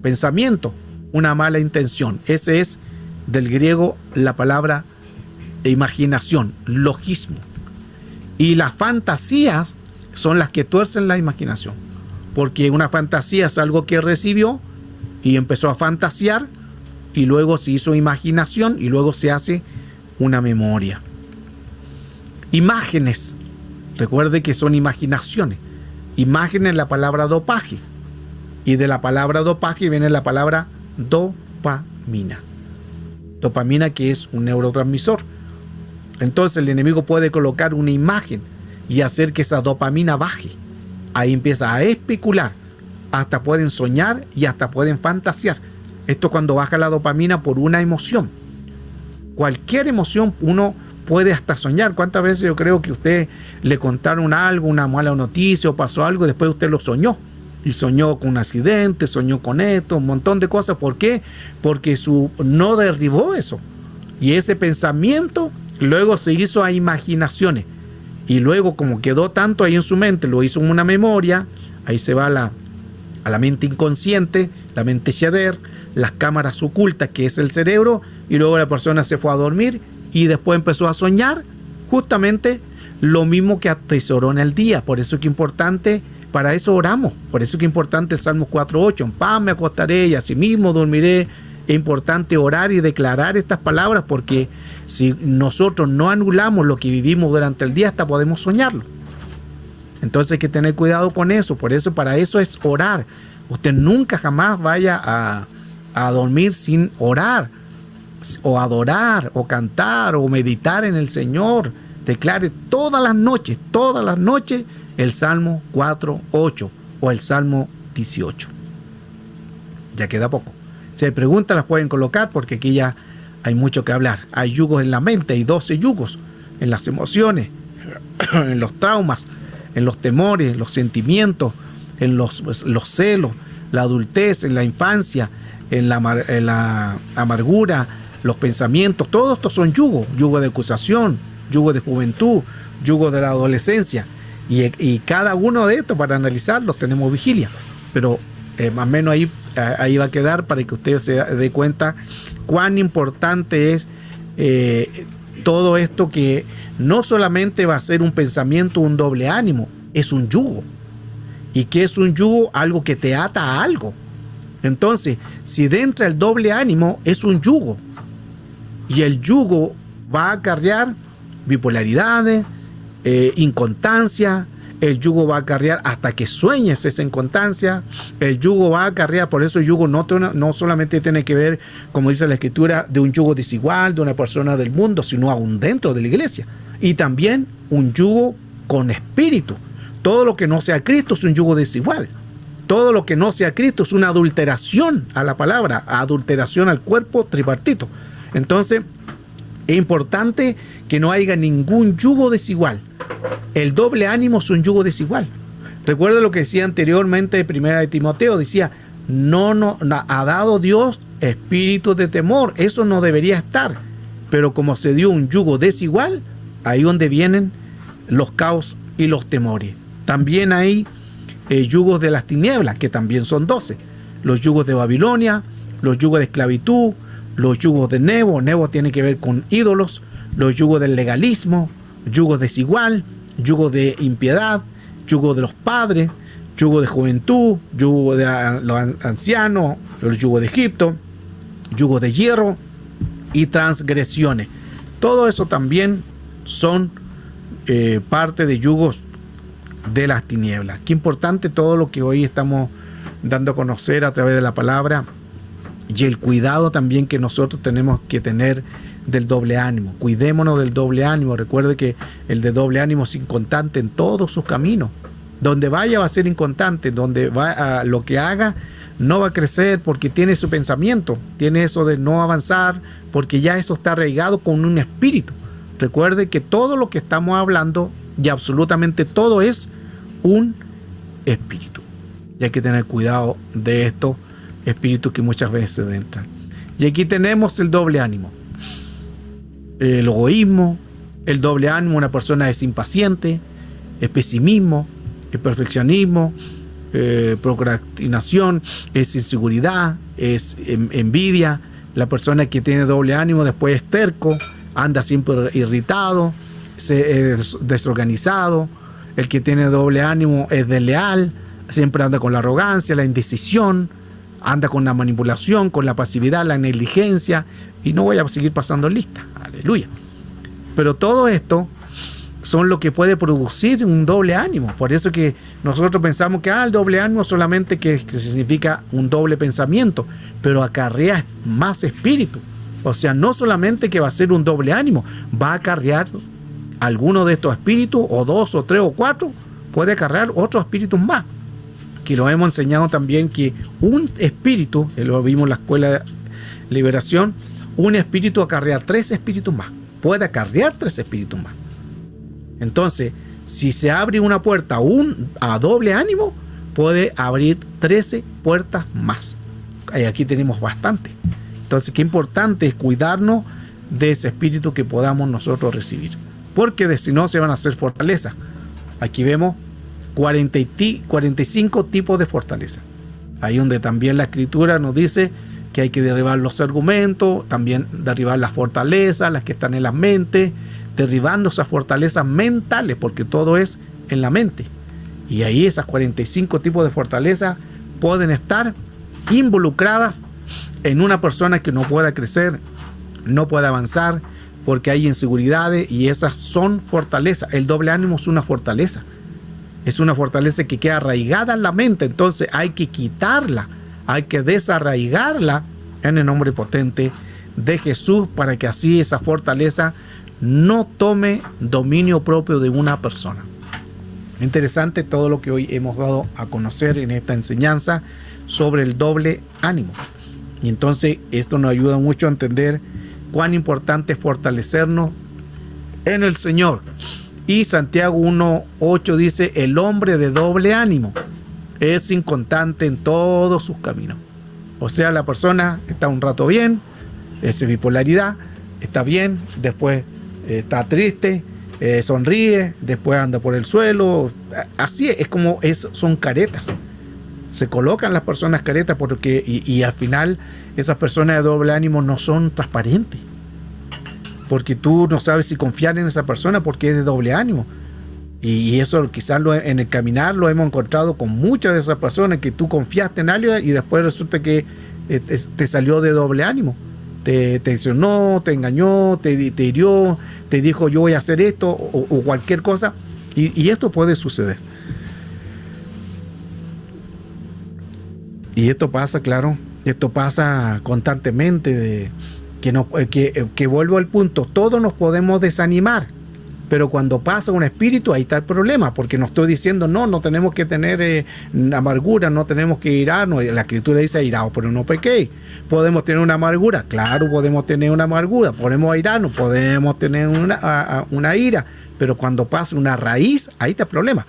[SPEAKER 1] pensamiento, una mala intención. Ese es del griego la palabra imaginación, logismo. Y las fantasías son las que tuercen la imaginación, porque una fantasía es algo que recibió y empezó a fantasear, y luego se hizo imaginación, y luego se hace una memoria. Imágenes, recuerde que son imaginaciones. Imagen es la palabra dopaje, y de la palabra dopaje viene la palabra dopamina. Dopamina, que es un neurotransmisor. Entonces el enemigo puede colocar una imagen y hacer que esa dopamina baje. Ahí empieza a especular, hasta pueden soñar y hasta pueden fantasear. Esto cuando baja la dopamina por una emoción. Cualquier emoción uno puede hasta soñar. ¿Cuántas veces yo creo que usted le contaron algo, una mala noticia o pasó algo y después usted lo soñó? Y soñó con un accidente, soñó con esto, un montón de cosas. ¿Por qué? Porque no derribó eso. Y ese pensamiento luego se hizo a imaginaciones. Y luego, como quedó tanto ahí en su mente, lo hizo en una memoria. Ahí se va a la mente inconsciente, la mente shader, las cámaras ocultas, que es el cerebro. Y luego la persona se fue a dormir y después empezó a soñar justamente lo mismo que atesoró en el día. Por eso es que es importante, para eso oramos. Por eso es que es importante el Salmo 4:8. En paz me acostaré y asimismo dormiré. Es importante orar y declarar estas palabras, porque si nosotros no anulamos lo que vivimos durante el día, hasta podemos soñarlo. Entonces hay que tener cuidado con eso. Por eso, para eso es orar. Usted nunca jamás vaya a dormir sin orar, o adorar, o cantar, o meditar en el Señor. Declare todas las noches el Salmo 4:8 o el Salmo 18. Ya queda poco. Si hay preguntas, las pueden colocar, porque aquí ya hay mucho que hablar. Hay yugos en la mente, hay 12 yugos en las emociones, en los traumas, en los temores, los sentimientos, en los celos, la adultez, en la infancia, en la amargura, los pensamientos. Todos estos son yugos: yugo de acusación, yugo de juventud, yugo de la adolescencia. Y cada uno de estos, para analizarlos, tenemos vigilia. Pero más o menos ahí va a quedar, para que usted se dé cuenta cuán importante es todo esto, que no solamente va a ser un pensamiento, un doble ánimo, es un yugo. ¿Y qué es un yugo? Algo que te ata a algo. Entonces, si dentro del doble ánimo es un yugo, y el yugo va a acarrear bipolaridades, inconstancia. El yugo va a acarrear hasta que sueñes esa inconstancia. El yugo va a acarrear, por eso el yugo no solamente tiene que ver, como dice la Escritura, de un yugo desigual, de una persona del mundo, sino aún dentro de la iglesia. Y también un yugo con espíritu. Todo lo que no sea Cristo es un yugo desigual. Todo lo que no sea Cristo es una adulteración a la palabra, adulteración al cuerpo tripartito. Entonces, es importante que no haya ningún yugo desigual. El doble ánimo es un yugo desigual. Recuerda lo que decía anteriormente en Primera de Timoteo. Decía, no ha dado Dios espíritu de temor. Eso no debería estar. Pero como se dio un yugo desigual, ahí donde vienen los caos y los temores. También hay yugos de las tinieblas, que también son 12. Los yugos de Babilonia, los yugos de esclavitud, los yugos de Nebo. Nebo tiene que ver con ídolos. Los yugos del legalismo, yugo desigual, yugo de impiedad, yugo de los padres, yugo de juventud, yugo de los ancianos, el yugo de Egipto, yugo de hierro y transgresiones. Todo eso también son parte de yugos de las tinieblas. Qué importante todo lo que hoy estamos dando a conocer a través de la palabra y el cuidado también que nosotros tenemos que tener del doble ánimo. Cuidémonos del doble ánimo. Recuerde que el de doble ánimo es inconstante en todos sus caminos. Donde vaya va a ser inconstante, donde va lo que haga no va a crecer porque tiene su pensamiento, tiene eso de no avanzar porque ya eso está arraigado con un espíritu. Recuerde que todo lo que estamos hablando y absolutamente todo es un espíritu. Y hay que tener cuidado de estos espíritus que muchas veces entran. Y aquí tenemos el doble ánimo. El egoísmo, el doble ánimo, una persona es impaciente, es pesimismo, es perfeccionismo, procrastinación, es inseguridad, es envidia. La persona que tiene doble ánimo después es terco, anda siempre irritado, es desorganizado. El que tiene doble ánimo es desleal, siempre anda con la arrogancia, la indecisión, anda con la manipulación, con la pasividad, la negligencia, y no voy a seguir pasando lista. Aleluya. Pero todo esto son lo que puede producir un doble ánimo. Por eso que nosotros pensamos que el doble ánimo solamente que significa un doble pensamiento, pero acarrea más espíritu. O sea, no solamente que va a ser un doble ánimo, va a acarrear alguno de estos espíritus, o 2 o 3 o 4, puede acarrear otros espíritus más. Que lo hemos enseñado también que un espíritu, lo vimos en la escuela de liberación, un espíritu acarrea 3 espíritus más. Puede acarrear 3 espíritus más. Entonces, si se abre una puerta a doble ánimo, puede abrir 13 puertas más. Y aquí tenemos bastante. Entonces, qué importante es cuidarnos de ese espíritu que podamos nosotros recibir. Porque de si no, se van a hacer fortalezas. Aquí vemos 45 tipos de fortaleza. Ahí donde también la escritura nos dice que hay que derribar los argumentos, también derribar las fortalezas, las que están en la mente, derribando esas fortalezas mentales, porque todo es en la mente. Y ahí esas 45 tipos de fortaleza pueden estar involucradas en una persona que no pueda crecer, no pueda avanzar, porque hay inseguridades, y esas son fortalezas. El doble ánimo es una fortaleza. Es una fortaleza que queda arraigada en la mente. Entonces hay que quitarla, hay que desarraigarla en el nombre potente de Jesús, para que así esa fortaleza no tome dominio propio de una persona. Interesante todo lo que hoy hemos dado a conocer en esta enseñanza sobre el doble ánimo. Y entonces esto nos ayuda mucho a entender cuán importante es fortalecernos en el Señor. Y Santiago 1:8 dice: el hombre de doble ánimo es inconstante en todos sus caminos. O sea, la persona está un rato bien, es bipolaridad, está bien, después está triste, sonríe, después anda por el suelo. Así es como son caretas. Se colocan las personas caretas porque y al final esas personas de doble ánimo no son transparentes. Porque tú no sabes si confiar en esa persona porque es de doble ánimo. Y eso quizás en el caminar lo hemos encontrado con muchas de esas personas, que tú confiaste en alguien y después resulta que te salió de doble ánimo. Te traicionó, te engañó, te hirió, te dijo yo voy a hacer esto o cualquier cosa. Y esto puede suceder. Y esto pasa, claro, esto pasa constantemente. Que vuelvo al punto, todos nos podemos desanimar, pero cuando pasa un espíritu, ahí está el problema, porque no estoy diciendo no tenemos que tener amargura, no tenemos que irarnos. La escritura dice iraos, pero no pequéis. Podemos tener una amargura, claro, podemos tener una amargura, podemos irarnos, podemos tener una ira, pero cuando pasa una raíz, ahí está el problema.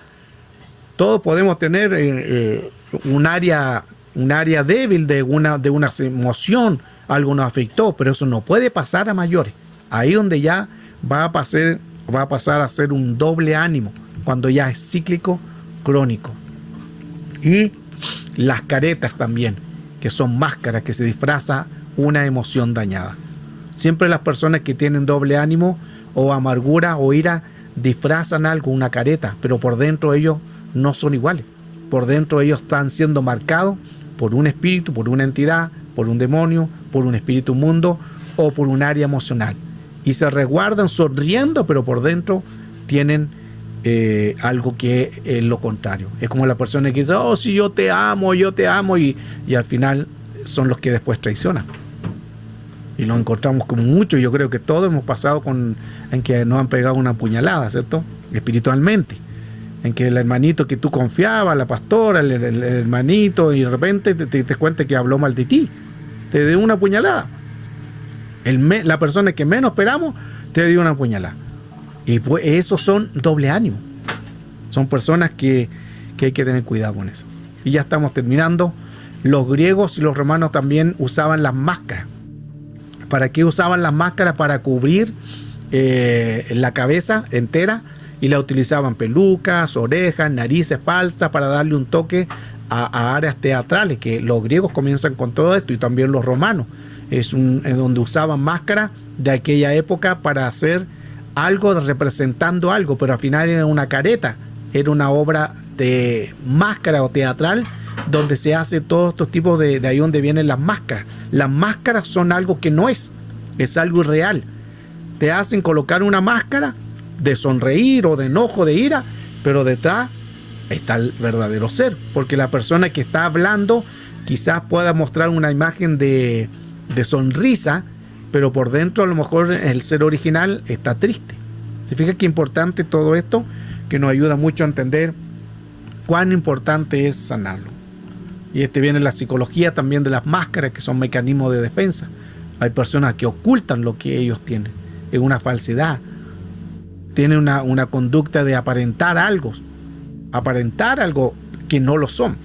[SPEAKER 1] Todos podemos tener un área débil de una emoción, algo nos afectó, pero eso no puede pasar a mayores. Ahí donde ya va a pasar a ser un doble ánimo, cuando ya es cíclico, crónico. Y las caretas también, que son máscaras que se disfraza una emoción dañada. Siempre las personas que tienen doble ánimo o amargura o ira disfrazan algo, una careta, pero por dentro ellos no son iguales. Por dentro ellos están siendo marcados por un espíritu, por una entidad, por un demonio, por un espíritu mundo o por un área emocional. y se resguardan sonriendo, pero por dentro tienen algo que es lo contrario. Es como la persona que dice, oh, sí, yo te amo, y al final son los que después traicionan. Y lo encontramos como mucho. Yo creo que todos hemos pasado en que nos han pegado una puñalada, ¿cierto? Espiritualmente. En que el hermanito que tú confiabas, la pastora, el hermanito, y de repente te das cuenta que habló mal de ti. Te dio una puñalada. La persona que menos esperamos te dio una puñalada. Y pues esos son doble ánimo. Son personas que hay que tener cuidado con eso. Y ya estamos terminando. Los griegos y los romanos también usaban las máscaras. ¿Para qué usaban las máscaras? Para cubrir la cabeza entera, y la utilizaban pelucas, orejas, narices falsas para darle un toque a áreas teatrales, que los griegos comienzan con todo esto y también los romanos. Es donde usaban máscaras de aquella época para hacer algo representando algo, pero al final era una careta, era una obra de máscara o teatral donde se hace todos estos tipos de ahí donde vienen las máscaras. Las máscaras son algo que no es algo irreal. Te hacen colocar una máscara de sonreír o de enojo, de ira, pero detrás está el verdadero ser, porque la persona que está hablando quizás pueda mostrar una imagen de sonrisa, pero por dentro a lo mejor el ser original está triste. ¿Se fija qué importante todo esto? Que nos ayuda mucho a entender cuán importante es sanarlo. Y viene la psicología también de las máscaras, que son mecanismos de defensa. Hay personas que ocultan lo que ellos tienen, es una falsedad. Tienen una conducta de aparentar algo que no lo son.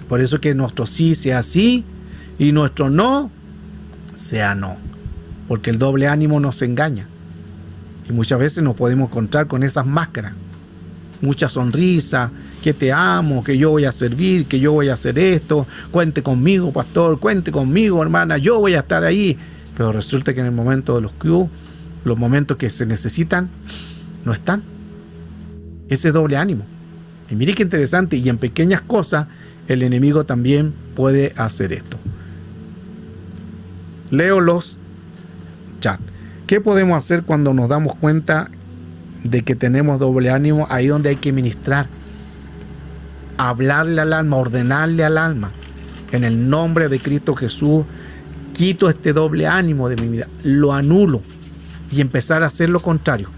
[SPEAKER 1] Por eso que nuestro sí sea sí y nuestro no sea no, porque el doble ánimo nos engaña y muchas veces nos podemos encontrar con esas máscaras, mucha sonrisa, que te amo, que yo voy a servir, que yo voy a hacer esto, cuente conmigo, pastor, cuente conmigo, hermana, yo voy a estar ahí, pero resulta que en el momento de los momentos que se necesitan, no están. Ese doble ánimo. Y mire qué interesante, y en pequeñas cosas el enemigo también puede hacer esto. Leo los chats. ¿Qué podemos hacer cuando nos damos cuenta de que tenemos doble ánimo? Ahí donde hay que ministrar, hablarle al alma, ordenarle al alma, en el nombre de Cristo Jesús, quito este doble ánimo de mi vida, lo anulo, y empezar a hacer lo contrario.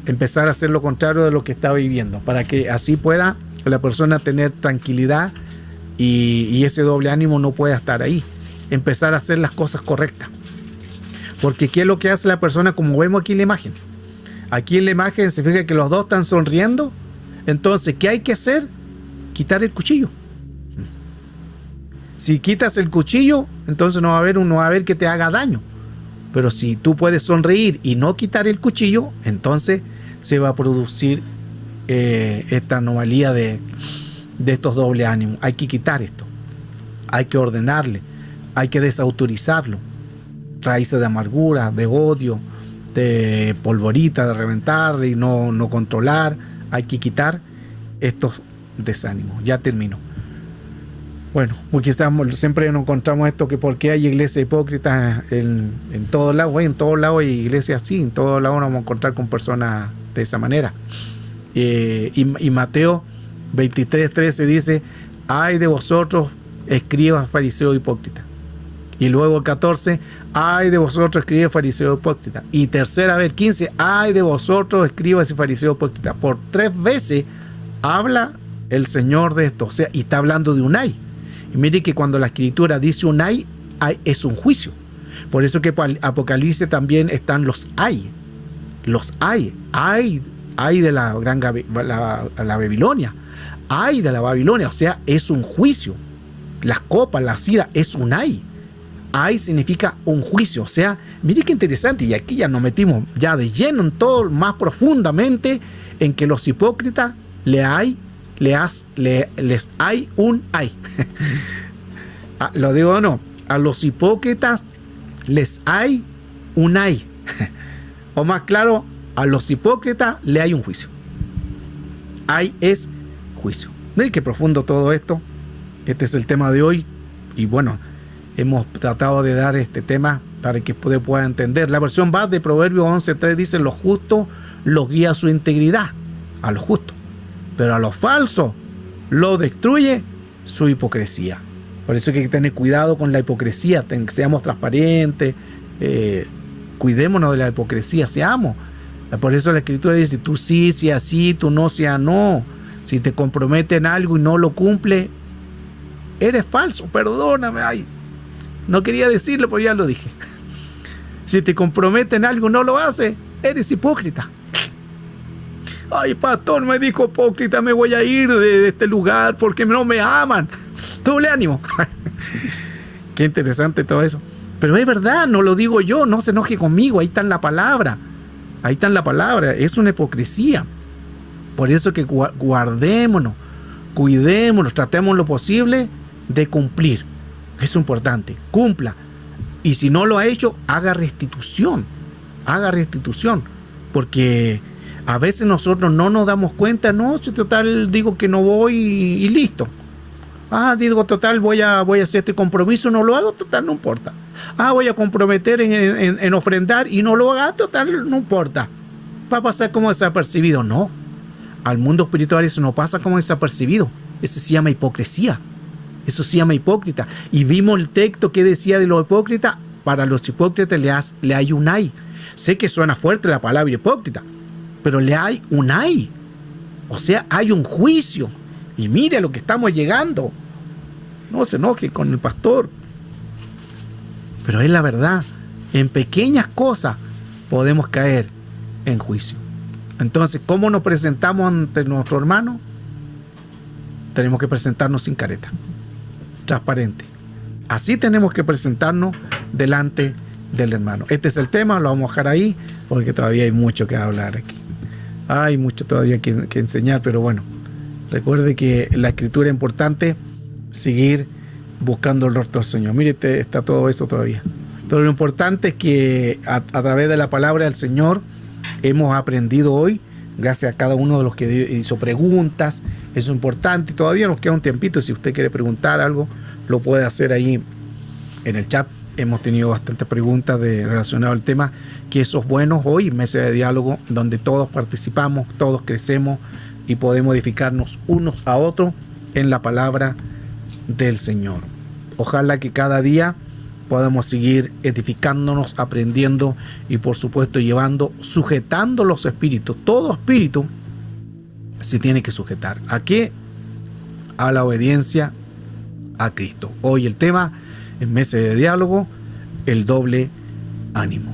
[SPEAKER 1] Empezar a hacer lo contrario de lo que está viviendo, para que así pueda la persona tener tranquilidad y ese doble ánimo no pueda estar ahí. Empezar a hacer las cosas correctas. Porque ¿qué es lo que hace la persona? Como vemos aquí en la imagen. Aquí en la imagen se fija que los dos están sonriendo. Entonces, ¿qué hay que hacer? Quitar el cuchillo. Si quitas el cuchillo, entonces no va a haber que te haga daño. Pero si tú puedes sonreír y no quitar el cuchillo, entonces se va a producir esta anomalía de estos doble ánimos. Hay que quitar esto. Hay que ordenarle. Hay que desautorizarlo. Raíces de amargura, de odio, de polvorita, de reventar y no controlar. Hay que quitar estos desánimos. Ya termino. Bueno, quizás siempre nos encontramos esto, que porque hay iglesias hipócritas en todos lados. En todos lados hay iglesias así, en todos lados nos vamos a encontrar con personas de esa manera. Y Mateo 23:13 dice: ay de vosotros, escribas, fariseos, hipócritas. Y luego el 14: ay de vosotros, escribas, fariseos, hipócritas. Y tercera vez 15: ay de vosotros, escribas y fariseos, hipócritas. Por 3 veces habla el Señor de esto, o sea, y está hablando de un ay. Y mire que cuando la escritura dice un ay es un juicio. Por eso que para Apocalipsis también están los ay. Los ay de la gran la Babilonia. Ay de la Babilonia, o sea, es un juicio. Las copas, la sira, es un ay. Ay significa un juicio, o sea, mire qué interesante, y aquí ya nos metimos ya de lleno en todo, más profundamente, en que los hipócritas les hay un ay. Lo digo o no, a los hipócritas les hay un ay. O más claro, a los hipócritas le hay un juicio. Ay es juicio. Miren qué profundo todo esto. Este es el tema de hoy. Y bueno, hemos tratado de dar este tema para que usted pueda entender. La versión BAD de Proverbios 11:3 dice: los justos los guía su integridad, a los justos, pero a los falsos los destruye su hipocresía. Por eso hay que tener cuidado con la hipocresía, seamos transparentes, cuidémonos de la hipocresía, seamos. Por eso la Escritura dice: tú sí, sea sí, tú no, sea no. Si te comprometes en algo y no lo cumple, eres falso, perdóname, ay, no quería decirlo, pero ya lo dije. Si te comprometes en algo y no lo haces, eres hipócrita. Ay, pastor, me dijo hipócrita, me voy a ir de este lugar porque no me aman. Doble ánimo. Qué interesante todo eso. Pero es verdad, no lo digo yo, no se enoje conmigo, ahí está en la palabra. Ahí está en la palabra, es una hipocresía. Por eso que guardémonos, cuidémonos, tratemos lo posible de cumplir. Es importante, cumpla. Y si no lo ha hecho, haga restitución. Haga restitución. Porque a veces nosotros no nos damos cuenta, no, si total digo que no voy y listo. Digo total voy a hacer este compromiso, no lo hago, total no importa. Voy a comprometer en ofrendar y no lo haga, total no importa. Va a pasar como desapercibido. No, al mundo espiritual eso no pasa como desapercibido. Eso se llama hipocresía. Eso se llama hipócrita. Y vimos el texto que decía de los hipócritas. Para los hipócritas le hay un ay. Sé que suena fuerte la palabra hipócrita, pero le hay un ay. O sea, hay un juicio. Y mire a lo que estamos llegando. No se enoje con el pastor. Pero es la verdad. En pequeñas cosas podemos caer en juicio. Entonces, ¿cómo nos presentamos ante nuestro hermano? Tenemos que presentarnos sin careta, transparente. Así tenemos que presentarnos delante del hermano. Este es el tema, lo vamos a dejar ahí porque todavía hay mucho que hablar aquí. Hay mucho todavía que enseñar, pero bueno, recuerde que la Escritura es importante, seguir buscando el rostro del Señor. Mire, está todo eso todavía. Pero lo importante es que a través de la palabra del Señor hemos aprendido hoy, gracias a cada uno de los que hizo preguntas. Eso es importante. Todavía nos queda un tiempito. Si usted quiere preguntar algo, lo puede hacer ahí en el chat. Hemos tenido bastantes preguntas relacionadas al tema, que eso es bueno hoy, meses de diálogo, donde todos participamos, todos crecemos y podemos edificarnos unos a otros en la palabra del Señor. Ojalá que cada día podamos seguir edificándonos, aprendiendo y por supuesto sujetando los espíritus. Todo espíritu se tiene que sujetar. ¿A qué? A la obediencia a Cristo. Hoy el tema en meses de diálogo, el doble ánimo.